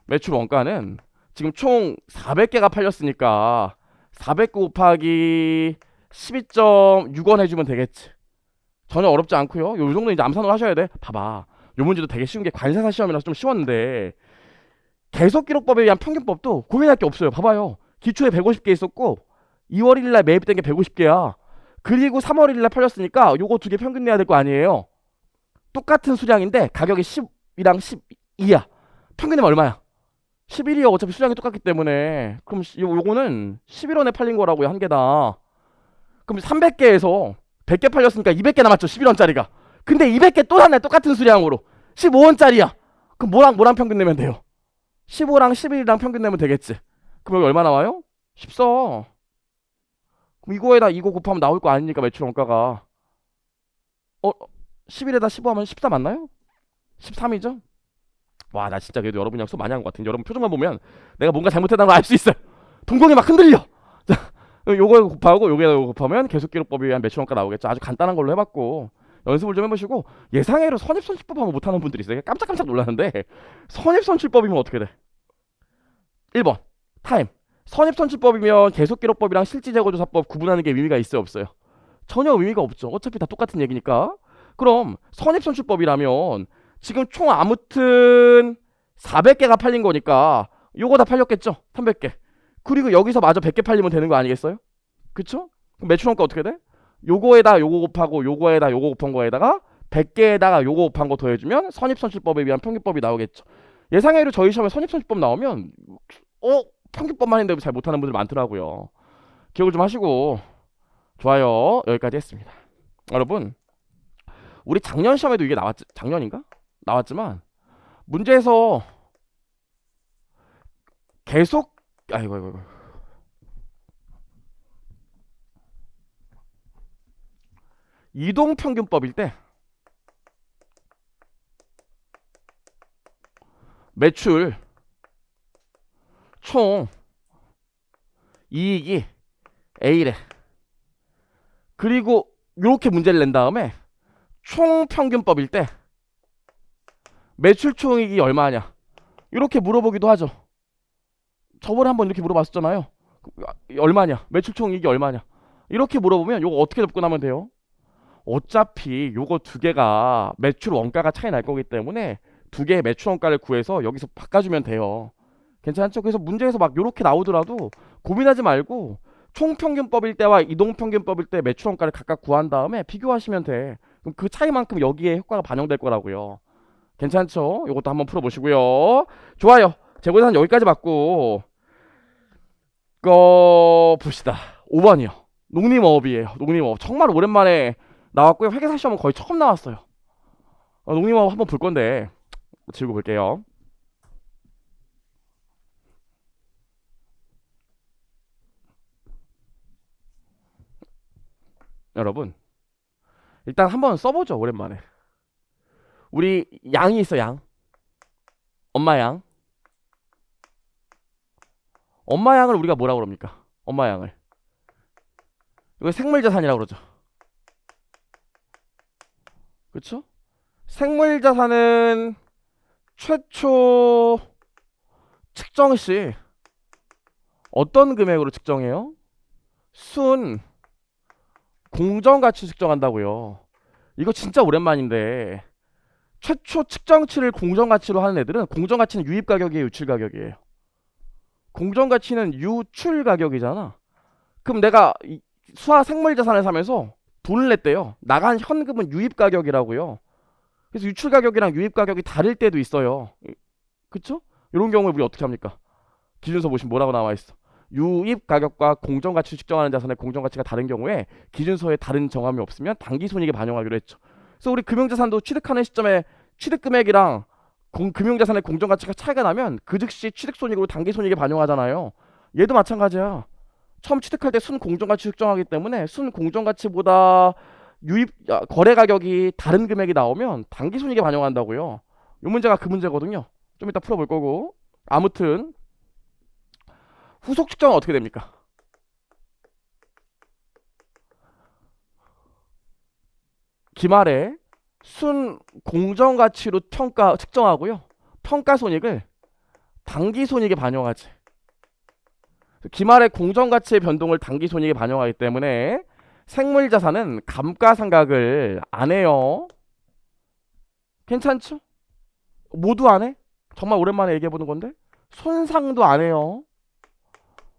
매출 원가는 지금 총 400개가 팔렸으니까 400 곱하기 12.6원 해주면 되겠지. 전혀 어렵지 않고요. 요 정도 이제 암산을 하셔야 돼. 봐봐. 요 문제도 되게 쉬운 게 관세사 시험이라서 좀 쉬웠는데 계속기록법에 의한 평균법도 고민할 게 없어요. 봐봐요. 기초에 150개 있었고 2월 1일날 매입된 게 150개야. 그리고 3월 1일날 팔렸으니까 요거 두 개 평균 내야 될 거 아니에요. 똑같은 수량인데 가격이 10이랑 12야. 평균 내면 얼마야? 11이요. 어차피 수량이 똑같기 때문에. 그럼 요거는 11원에 팔린 거라고요. 한 개다. 그럼 300개에서 100개 팔렸으니까 200개 남았죠. 11원짜리가. 근데 200개 또 샀네. 똑같은 수량으로. 15원짜리야. 그럼 뭐랑 평균 내면 돼요? 15랑 11이랑 평균 내면 되겠지. 그럼 여기 얼마 나와요? 14. 그럼 이거에다 이거 곱하면 나올 거 아니니까 매출 원가가 11에다 15 하면 14 맞나요? 13이죠? 와, 나 진짜 그래도 여러분 약속 많이 한 것 같은데 여러분 표정만 보면 내가 뭔가 잘못했다는 걸 알 수 있어요. 동공이 막 흔들려. 자, 요거에 곱하고 요거에다 곱하면 계속기록법에 의한 매출 원가 나오겠죠. 아주 간단한 걸로 해봤고 연습을 좀 해보시고 예상외로 선입선출법 하면 못하는 분들이 있어요. 깜짝깜짝 놀랐는데 선입선출법이면 어떻게 돼? 1번 타임. 선입선출법이면 계속기록법이랑 실질재고조사법 구분하는 게 의미가 있어요 없어요? 전혀 의미가 없죠. 어차피 다 똑같은 얘기니까. 그럼 선입선출법이라면 지금 총 아무튼 400개가 팔린 거니까 요거 다 팔렸겠죠. 300개. 그리고 여기서 마저 100개 팔리면 되는 거 아니겠어요? 그쵸? 그럼 매출원가 어떻게 돼? 요거에다 요거 곱하고 요거에다 요거 곱한 거에다가 100개에다가 요거 곱한 거 더해주면 선입선출법에 의한 평균법이 나오겠죠. 예상외로 저희 시험에 선입선출법 나오면 평균법만 했는데 잘 못하는 분들 많더라고요. 기억을 좀 하시고. 좋아요. 여기까지 했습니다. 여러분 우리 작년 시험에도 이게 나왔지. 작년인가? 나왔지만 문제에서 계속 아이고 이동평균법일 때 매출 총 이익이 A래. 그리고 이렇게 문제를 낸 다음에 총평균법일 때 매출 총이익이 얼마냐 이렇게 물어보기도 하죠. 저번에 한번 이렇게 물어봤었잖아요. 얼마냐 매출 총이익이 얼마냐 이렇게 물어보면 요거 어떻게 접근하면 돼요? 어차피 요거 두 개가 매출 원가가 차이 날 거기 때문에 두 개의 매출 원가를 구해서 여기서 바꿔주면 돼요. 괜찮죠? 그래서 문제에서 막 요렇게 나오더라도 고민하지 말고 총평균법일 때와 이동평균법일 때 매출 원가를 각각 구한 다음에 비교하시면 돼. 그럼 그 차이만큼 여기에 효과가 반영될 거라고요. 괜찮죠? 요것도 한번 풀어보시고요. 좋아요. 재고계산 여기까지 맞고 봅시다. 5번이요. 농림어업이에요. 농림어업 정말 오랜만에 나왔고요. 회계사 시험은 거의 처음 나왔어요. 농림어업 한번 볼 건데 지우고 볼게요. 여러분 일단 한번 써보죠. 오랜만에 우리 양이 있어. 양 엄마 양. 엄마 양을 우리가 뭐라고 그럽니까? 엄마 양을 이거 생물자산이라고 그러죠. 그쵸? 생물자산은 최초 측정 시 어떤 금액으로 측정해요? 순 공정가치 측정한다고요. 이거 진짜 오랜만인데 최초 측정치를 공정가치로 하는 애들은 공정가치는 유입가격이에요 유출가격이에요? 공정가치는 유출가격이잖아. 그럼 내가 수화 생물자산을 사면서 돈을 냈대요. 나간 현금은 유입가격이라고요. 그래서 유출 가격이랑 유입 가격이 다를 때도 있어요. 그쵸? 이런 경우에 우리 어떻게 합니까? 기준서 보시면 뭐라고 나와 있어? 유입 가격과 공정가치를 측정하는 자산의 공정가치가 다른 경우에 기준서에 다른 정함이 없으면 당기손익에 반영하기로 했죠. 그래서 우리 금융자산도 취득하는 시점에 취득금액이랑 금융자산의 공정가치가 차이가 나면 그 즉시 취득손익으로 당기손익에 반영하잖아요. 얘도 마찬가지야. 처음 취득할 때 순공정가치 측정하기 때문에 순공정가치보다 거래 가격이 다른 금액이 나오면 당기손익에 반영한다고요. 이 문제가 그 문제거든요. 좀 이따 풀어볼 거고. 아무튼 후속 측정은 어떻게 됩니까? 기말에 순 공정가치로 측정하고요. 평가손익을 당기손익에 반영하지. 기말의 공정가치의 변동을 당기손익에 반영하기 때문에 생물자산은 감가상각을 안 해요. 괜찮죠? 모두 안 해? 정말 오랜만에 얘기해보는 건데 손상도 안 해요.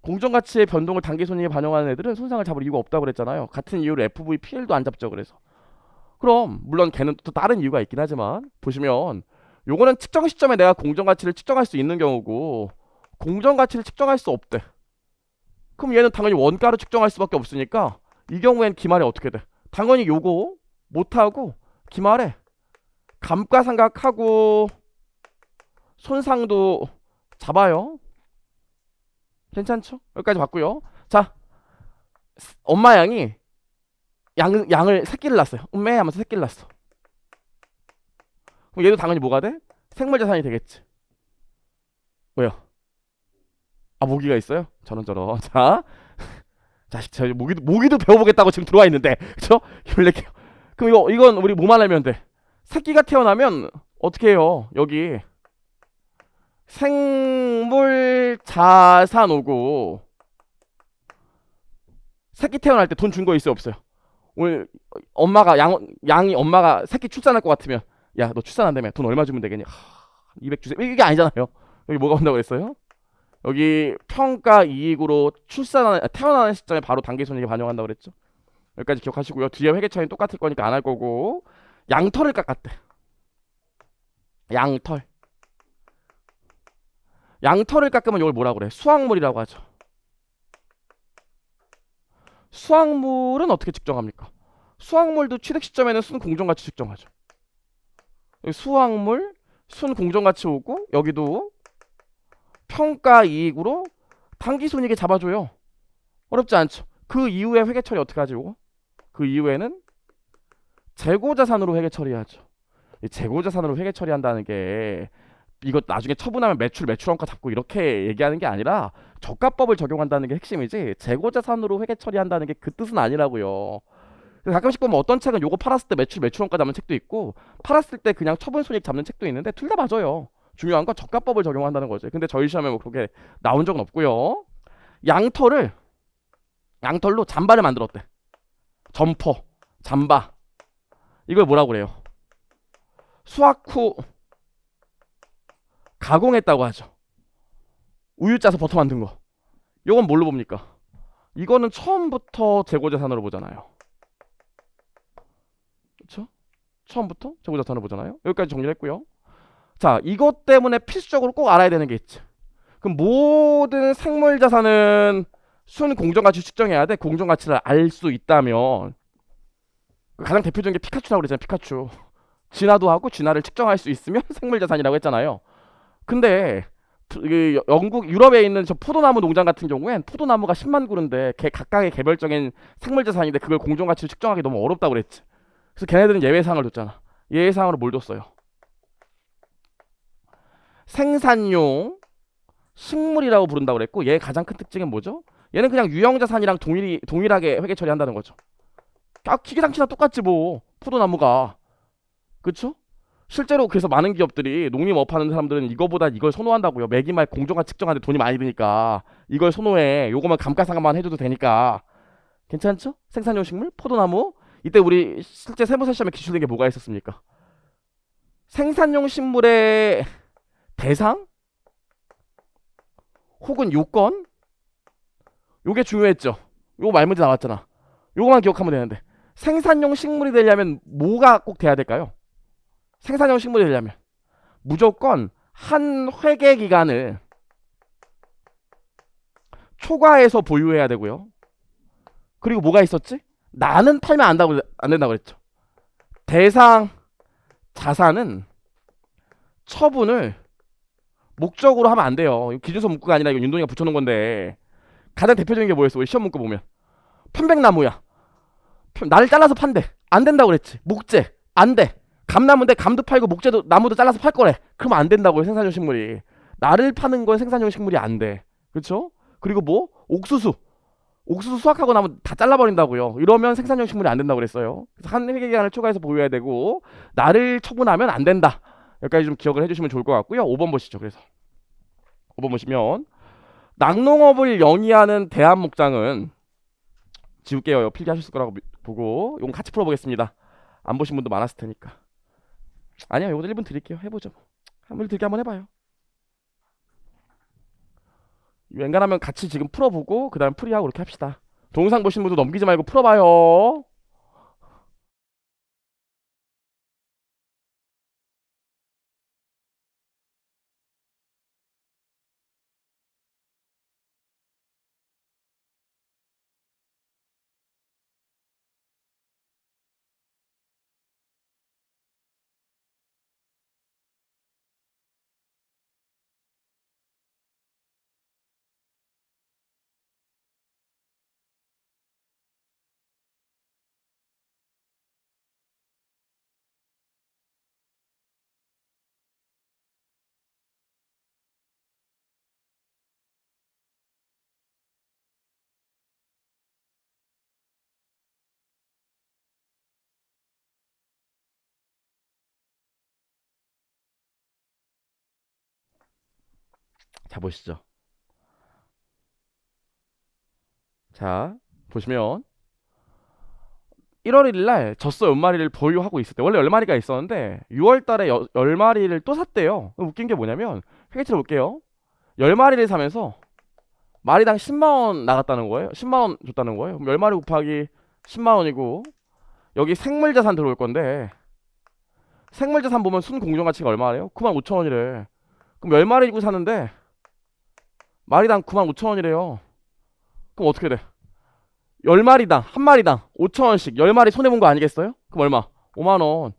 공정가치의 변동을 당기손익에 반영하는 애들은 손상을 잡을 이유가 없다고 그랬잖아요. 같은 이유로 FV, PL도 안 잡죠. 그래서 그럼 물론 걔는 또 다른 이유가 있긴 하지만 보시면 요거는 측정 시점에 내가 공정가치를 측정할 수 있는 경우고 공정가치를 측정할 수 없대. 그럼 얘는 당연히 원가로 측정할 수밖에 없으니까 이 경우엔 기말에 어떻게 돼? 당연히 요거 못하고 기말에 감가상각하고 손상도 잡아요. 괜찮죠? 여기까지 봤고요. 자, 엄마 양이 양을 새끼를 낳았어요. 음메 하면서 새끼를 낳았어. 그럼 얘도 당연히 뭐가 돼? 생물자산이 되겠지. 왜요? 아, 모기가 있어요? 저런. 자, 자식, 저 모기도 배워보겠다고 지금 들어와 있는데, 그쵸? 그럼 이건 우리 뭐만 알면 돼? 새끼가 태어나면 어떻게 해요? 여기 생물자산 오고 새끼 태어날 때 돈 준 거 있어요, 없어요? 오늘 엄마가 양이 엄마가 새끼 출산할 것 같으면 야, 너 출산한다며 돈 얼마 주면 되겠냐? 200 주세요. 이게 아니잖아요. 여기 뭐가 온다고 그랬어요? 여기 평가 이익으로 태어나는 시점에 바로 당기손익에 반영한다고 그랬죠. 여기까지 기억하시고요. 뒤에 회계처리는 똑같을 거니까 안 할 거고. 양털을 깎았대. 양털을 깎으면 이걸 뭐라고 그래? 수확물이라고 하죠. 수확물은 어떻게 측정합니까? 수확물도 취득 시점에는 순공정가치 측정하죠. 여기 수확물 순공정가치 오고 여기도 평가 이익으로 당기손익에 잡아줘요. 어렵지 않죠. 그 이후에 회계 처리 어떻게 하죠? 그 이후에는 재고자산으로 회계 처리하죠. 이 재고자산으로 회계 처리한다는 게 이거 나중에 처분하면 매출원가 잡고 이렇게 얘기하는 게 아니라 저가법을 적용한다는 게 핵심이지 재고자산으로 회계 처리한다는 게 그 뜻은 아니라고요. 그래서 가끔씩 보면 어떤 책은 요거 팔았을 때 매출원가 잡는 책도 있고 팔았을 때 그냥 처분손익 잡는 책도 있는데 둘 다 맞아요. 중요한 건 저가법을 적용한다는 거지. 근데 저희 시험에 뭐 그렇게 나온 적은 없고요. 양털로 잠바를 만들었대. 점퍼, 잠바. 이걸 뭐라고 그래요? 수확 후 가공했다고 하죠. 우유 짜서 버터 만든 거. 이건 뭘로 봅니까? 이거는 처음부터 재고자산으로 보잖아요. 그렇죠? 처음부터 재고자산으로 보잖아요. 여기까지 정리를 했고요. 자, 이것 때문에 필수적으로 꼭 알아야 되는 게 있지. 그럼 모든 생물자산은 순공정가치 측정해야 돼. 공정가치를 알 수 있다면. 가장 대표적인 게 피카츄라고 그랬잖아요. 피카츄. 진화도 하고 진화를 측정할 수 있으면 생물자산이라고 했잖아요. 근데 유럽에 있는 저 포도나무 농장 같은 경우엔 포도나무가 10만 그루인데 각각의 개별적인 생물자산인데 그걸 공정가치를 측정하기 너무 어렵다고 그랬지. 그래서 걔네들은 예외사항을 줬잖아. 예외사항으로 뭘 줬어요? 생산용 식물이라고 부른다고 그랬고 얘 가장 큰 특징은 뭐죠? 얘는 그냥 유형자산이랑 동일하게 회계 처리한다는 거죠. 기계장치나 똑같지 뭐 포도나무가. 그쵸? 실제로 그래서 많은 기업들이 농림업 하는 사람들은 이거보다 이걸 선호한다고요. 매기말 공정가 측정하는데 돈이 많이 드니까 이걸 선호해. 요거만 감가상각만 해줘도 되니까. 괜찮죠? 생산용 식물, 포도나무. 이때 우리 실제 세무사 시험에 기출된 게 뭐가 있었습니까? 생산용 식물의 대상? 혹은 요건? 요게 중요했죠. 요거 말문제 나왔잖아. 요거만 기억하면 되는데 생산용 식물이 되려면 뭐가 꼭 돼야 될까요? 생산형 식물이 되려면 무조건 한 회계 기간을 초과해서 보유해야 되고요. 그리고 뭐가 있었지? 나는 팔면 안 된다고 그랬죠. 대상 자산은 처분을 목적으로 하면 안 돼요. 기준서 문구가 아니라 이거 윤동이가 붙여놓은 건데, 가장 대표적인 게 뭐였어? 우리 시험 문구 보면 편백나무야. 나를 잘라서 판대. 안 된다고 그랬지. 목재 안 돼. 감나무인데 감도 팔고 목재도 나무도 잘라서 팔 거래. 그러면 안 된다고요. 생산형 식물이. 나를 파는 건 생산형 식물이 안 돼. 그렇죠? 그리고 뭐 옥수수 수확하고 나면 다 잘라버린다고요. 이러면 생산형 식물이 안 된다고 그랬어요. 그래서 한 회계기간을 초과해서 보유해야 되고, 나를 처분하면 안 된다. 여기까지 좀 기억을 해주시면 좋을 것 같고요. 5번 보시죠. 그래서 5번 보시면 낙농업을 영위하는 대한목장은, 지울게요. 필기하셨을 거라고 보고 이건 같이 풀어보겠습니다. 안 보신 분도 많았을 테니까. 아니요, 이거 1분 드릴게요. 해보죠. 한번 들게 한번 해봐요. 웬간하면 같이 지금 풀어보고 그 다음 풀이하고 그렇게 합시다. 동영상 보신 분도 넘기지 말고 풀어봐요. 자, 보시죠. 자, 보시면 1월 1일 날 젖소 10마리를 보유하고 있을 때, 원래 10마리가 있었는데 6월 달에 10마리를 또 샀대요. 웃긴 게 뭐냐면, 회계처럼 볼게요. 10마리를 사면서 마리당 10만원 나갔다는 거예요. 10만원 줬다는 거예요. 그럼 10마리 곱하기 10만원이고, 여기 생물자산 들어올 건데, 생물자산 보면 순공정가치가 얼마래요? 95,000원이래. 그럼 10마리 주고 사는데 마리당 95,000원이래요. 그럼 어떻게 돼? 10마리당, 한 마리당 5,000원씩 10마리 손해본 거 아니겠어요? 그럼 얼마? 5만원.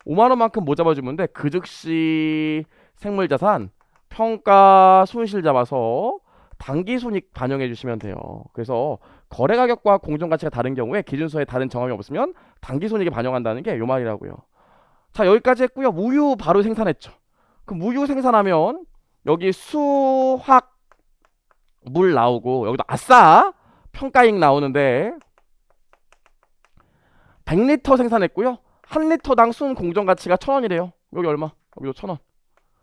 5만원만큼 못 잡아주면 돼. 그 즉시 생물자산 평가 손실 잡아서 당기손익 반영해 주시면 돼요. 그래서 거래가격과 공정가치가 다른 경우에 기준서에 다른 정함이 없으면 당기손익에 반영한다는 게 요 말이라고요. 자, 여기까지 했고요. 우유 바로 생산했죠. 그럼 우유 생산하면 여기 수확 물 나오고, 여기도 아싸 평가익 나오는데 100리터 생산했고요. 1리터당 순 공정가치가 1,000원이래요. 여기 얼마? 여기도 1,000원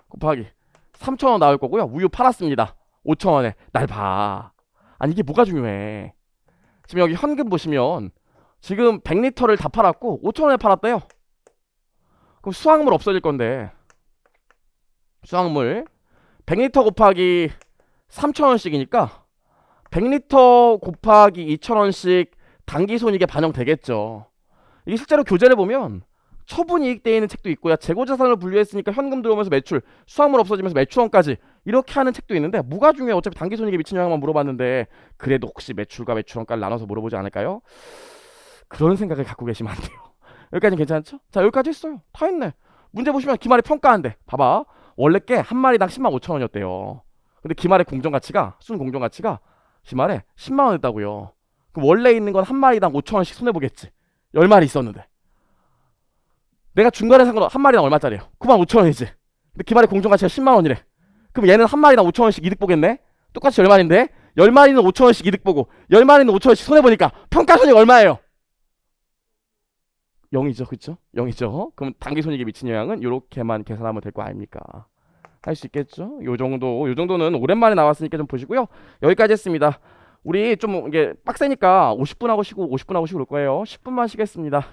곱하기 3,000원 나올 거고요. 우유 팔았습니다. 5,000원에. 날 봐. 아니, 이게 뭐가 중요해. 지금 여기 현금 보시면 지금 100리터를 다 팔았고 5,000원에 팔았대요. 그럼 수확물 없어질 건데, 수확물 100리터 곱하기 3,000원씩이니까 100리터 곱하기 2,000원씩 당기손익에 반영되겠죠. 이게 실제로 교재를 보면 처분이익 돼 있는 책도 있고요. 재고자산을 분류했으니까 현금 들어오면서 매출, 수확물 없어지면서 매출원까지 이렇게 하는 책도 있는데, 뭐가 중요해? 어차피 당기손익에 미친 영향만 물어봤는데, 그래도 혹시 매출과 매출원가를 나눠서 물어보지 않을까요? 그런 생각을 갖고 계시면 안 돼요. 여기까지는 괜찮죠? 자, 여기까지 했어요. 다 했네. 문제 보시면 기말에 평가한대. 봐봐. 원래 게 한 마리당 105,000원이었대요. 근데 기말의 공정가치가, 순 공정가치가 기말에 10만원 했다고요. 그럼 원래 있는 건 한 마리당 5,000원씩 손해보겠지. 10마리 있었는데. 내가 중간에 산 건 한 마리당 얼마짜리예요? 95,000원이지. 근데 기말의 공정가치가 10만원이래. 그럼 얘는 한 마리당 5,000원씩 이득 보겠네? 똑같이 10마리인데 10마리는 5,000원씩 이득 보고 10마리는 5,000원씩 손해보니까 평가손익 얼마예요? 0이죠. 그쵸? 0이죠. 그럼 당기손익에 미친 영향은 이렇게만 계산하면 될 거 아닙니까? 할 수 있겠죠? 요 정도는 오랜만에 나왔으니까 좀 보시고요. 여기까지 했습니다. 우리 좀 이게 빡세니까 50분 하고 쉬고 50분 하고 쉬고 그럴 거예요. 10분만 쉬겠습니다.